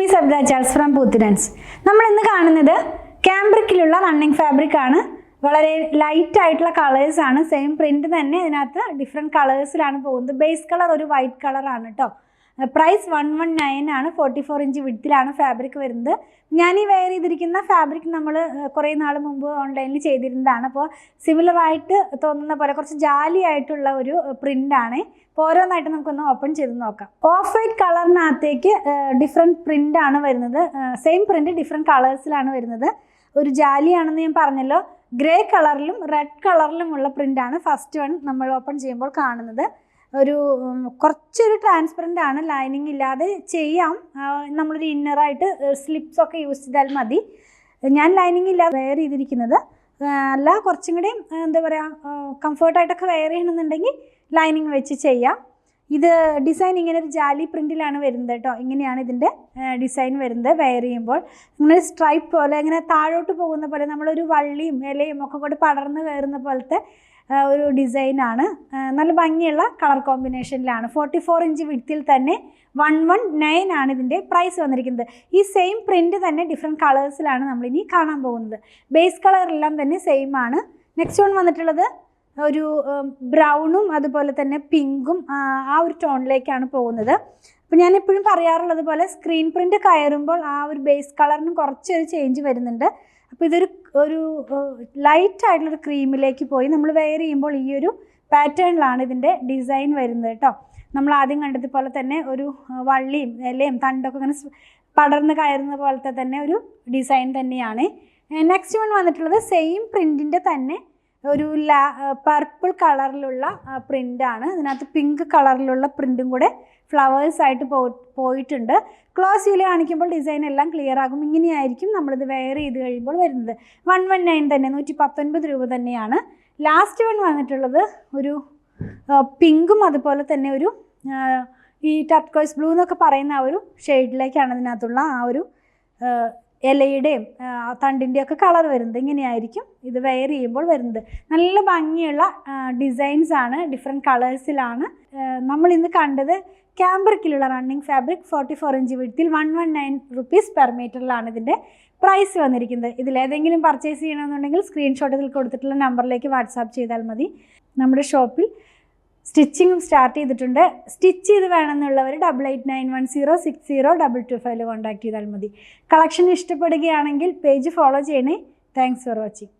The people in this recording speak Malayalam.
മീ സബ്ദ ചാൾസ് ഫ്രം പൂത്തിരൻസ്. നമ്മൾ ഇന്ന് കാണുന്നത് ക്യാമ്പ്രിക്കിലുള്ള റണ്ണിങ് ഫാബ്രിക് ആണ്. വളരെ ലൈറ്റ് ആയിട്ടുള്ള കളേഴ്സ് ആണ്. സെയിം പ്രിന്റ് തന്നെ ഇതിനകത്ത് ഡിഫറെൻറ്റ് കളേഴ്സിലാണ് പോകുന്നത്. ബേസ് കളർ ഒരു വൈറ്റ് കളറാണ് കേട്ടോ. പ്രൈസ് 119 ആണ്. 44 ഇഞ്ച് വിഡ്ത്തിലാണ് ഫാബ്രിക് വരുന്നത്. ഞാൻ ഈ വെയർ ചെയ്തിരിക്കുന്ന ഫാബ്രിക് നമ്മൾ കുറേ നാൾ മുമ്പ് ഓൺലൈനിൽ ചെയ്തിരുന്നതാണ്. അപ്പോൾ സിമിലറായിട്ട് തോന്നുന്ന പോലെ കുറച്ച് ജാലി ആയിട്ടുള്ള ഒരു പ്രിൻ്റാണ്. അപ്പോൾ ഓരോന്നായിട്ട് നമുക്കൊന്ന് ഓപ്പൺ ചെയ്ത് നോക്കാം. ഓഫ് വൈറ്റ് കളറിനകത്തേക്ക് ഡിഫറെൻറ്റ് പ്രിൻ്റാണ് വരുന്നത്. സെയിം പ്രിൻ്റ് ഡിഫറെൻറ്റ് കളേഴ്സിലാണ് വരുന്നത്. ഒരു ജാലിയാണെന്ന് ഞാൻ പറഞ്ഞല്ലോ. ഗ്രേ കളറിലും റെഡ് കളറിലുമുള്ള പ്രിൻ്റാണ് ഫസ്റ്റ് വൺ നമ്മൾ ഓപ്പൺ ചെയ്യുമ്പോൾ കാണുന്നത്. ഒരു കുറച്ചൊരു ട്രാൻസ്പെറൻ്റ് ആണ്, ലൈനിങ് ഇല്ലാതെ ചെയ്യാം. നമ്മളൊരു ഇന്നറായിട്ട് സ്ലിപ്സൊക്കെ യൂസ് ചെയ്താൽ മതി. ഞാൻ ലൈനിങ് ഇല്ലാതെ വെയർ ചെയ്തിരിക്കുന്നത്. അല്ല കുറച്ചും കൂടി എന്താ പറയുക കംഫർട്ടായിട്ടൊക്കെ വെയർ ചെയ്യണമെന്നുണ്ടെങ്കിൽ ലൈനിങ് വെച്ച് ചെയ്യാം. ഇത് ഡിസൈൻ ഇങ്ങനെ ഒരു ജാലി പ്രിൻറ്റിലാണ് വരുന്നത് കേട്ടോ. ഇങ്ങനെയാണ് ഇതിൻ്റെ ഡിസൈൻ വരുന്നത്. വെയർ ചെയ്യുമ്പോൾ ഇങ്ങനെ സ്ട്രൈപ്പ് പോലെ ഇങ്ങനെ താഴോട്ട് പോകുന്ന പോലെ നമ്മളൊരു വള്ളിയും ഇലയും ഒക്കെ കൂടെ പടർന്ന് കയറുന്ന പോലത്തെ ഒരു ഡിസൈനാണ്. നല്ല ഭംഗിയുള്ള കളർ കോമ്പിനേഷനിലാണ്. 44 ഇഞ്ച് വിഡ്ത്തിൽ തന്നെ 119 ആണ് ഇതിൻ്റെ പ്രൈസ് വന്നിരിക്കുന്നത്. ഈ സെയിം പ്രിൻറ്റ് തന്നെ ഡിഫറെൻറ്റ് കളേഴ്സിലാണ് നമ്മളിനി കാണാൻ പോകുന്നത്. ബേസ് കളറെല്ലാം തന്നെ സെയിം ആണ്. നെക്സ്റ്റ് വൺ വന്നിട്ടുള്ളത് ഒരു ബ്രൗണും അതുപോലെ തന്നെ പിങ്കും ആ ഒരു ടോണിലേക്കാണ് പോകുന്നത്. അപ്പോൾ ഞാനെപ്പോഴും പറയാറുള്ളത് പോലെ സ്ക്രീൻ പ്രിൻറ്റ് കയറുമ്പോൾ ആ ഒരു ബേസ് കളറിനും കുറച്ചൊരു ചേഞ്ച് വരുന്നുണ്ട്. അപ്പോൾ ഇതൊരു ലൈറ്റ് ആയിട്ടുള്ളൊരു ക്രീമിലേക്ക് പോയി നമ്മൾ വെയർ ചെയ്യുമ്പോൾ ഈ ഒരു പാറ്റേണിലാണ് ഇതിൻ്റെ ഡിസൈൻ വരുന്നത് കേട്ടോ. നമ്മൾ ആദ്യം കണ്ടതുപോലെ തന്നെ ഒരു വള്ളിയും ഇലയും തണ്ടൊക്കെ ഇങ്ങനെ പടർന്ന് കയറുന്ന പോലത്തെ തന്നെ ഒരു ഡിസൈൻ തന്നെയാണ്. നെക്സ്റ്റ് വൺ വന്നിട്ടുള്ളത് സെയിം പ്രിൻറ്റിൻ്റെ തന്നെ ഒരു പർപ്പിൾ കളറിലുള്ള പ്രിൻ്റാണ്. ഇതിനകത്ത് പിങ്ക് കളറിലുള്ള പ്രിൻറ്റും കൂടെ ഫ്ലവേഴ്സായിട്ട് പോയിട്ടുണ്ട്. ക്ലോസ് ചെയ്ത് കാണിക്കുമ്പോൾ ഡിസൈൻ എല്ലാം ക്ലിയർ ആകും. ഇങ്ങനെയായിരിക്കും നമ്മളിത് വെയർ ചെയ്ത് കഴിയുമ്പോൾ വരുന്നത്. 119 തന്നെ, 119 രൂപ തന്നെയാണ്. ലാസ്റ്റ് വൺ വന്നിട്ടുള്ളത് ഒരു പിങ്കും അതുപോലെ തന്നെ ഒരു ഈ ടർക്കോയ്സ് ബ്ലൂ എന്നൊക്കെ പറയുന്ന ആ ഒരു ഷെയ്ഡിലേക്കാണ് ഇതിനകത്തുള്ള ആ ഒരു ഇലയുടെയും തണ്ടിൻ്റെയൊക്കെ കളർ വരുന്നത്. ഇങ്ങനെയായിരിക്കും ഇത് വെയർ ചെയ്യുമ്പോൾ വരുന്നത്. നല്ല ഭംഗിയുള്ള ഡിസൈൻസാണ്, ഡിഫറെൻറ്റ് കളേഴ്സിലാണ്. നമ്മളിന്ന് കണ്ടത് ക്യാമ്പ്രിക്കിലുള്ള റണ്ണിങ് ഫാബ്രിക് 44 ഇഞ്ച് വിഡ്ത്തിൽ 119 റുപ്പീസ് പെർ മീറ്ററിലാണ് ഇതിൻ്റെ പ്രൈസ് വന്നിരിക്കുന്നത്. ഇതിലേതെങ്കിലും പർച്ചേസ് ചെയ്യണമെന്നുണ്ടെങ്കിൽ സ്ക്രീൻഷോട്ട് ഇതിൽ കൊടുത്തിട്ടുള്ള നമ്പറിലേക്ക് വാട്സാപ്പ് ചെയ്താൽ മതി. നമ്മുടെ ഷോപ്പിൽ സ്റ്റിച്ചിങ്ങും സ്റ്റാർട്ട് ചെയ്തിട്ടുണ്ട്. സ്റ്റിച്ച് ചെയ്ത് വേണമെന്നുള്ളവർ 8891060225 കോൺടാക്ട് ചെയ്താൽ മതി. കളക്ഷൻ ഇഷ്ടപ്പെടുകയാണെങ്കിൽ പേജ് ഫോളോ ചെയ്യണേ. Thanks for watching.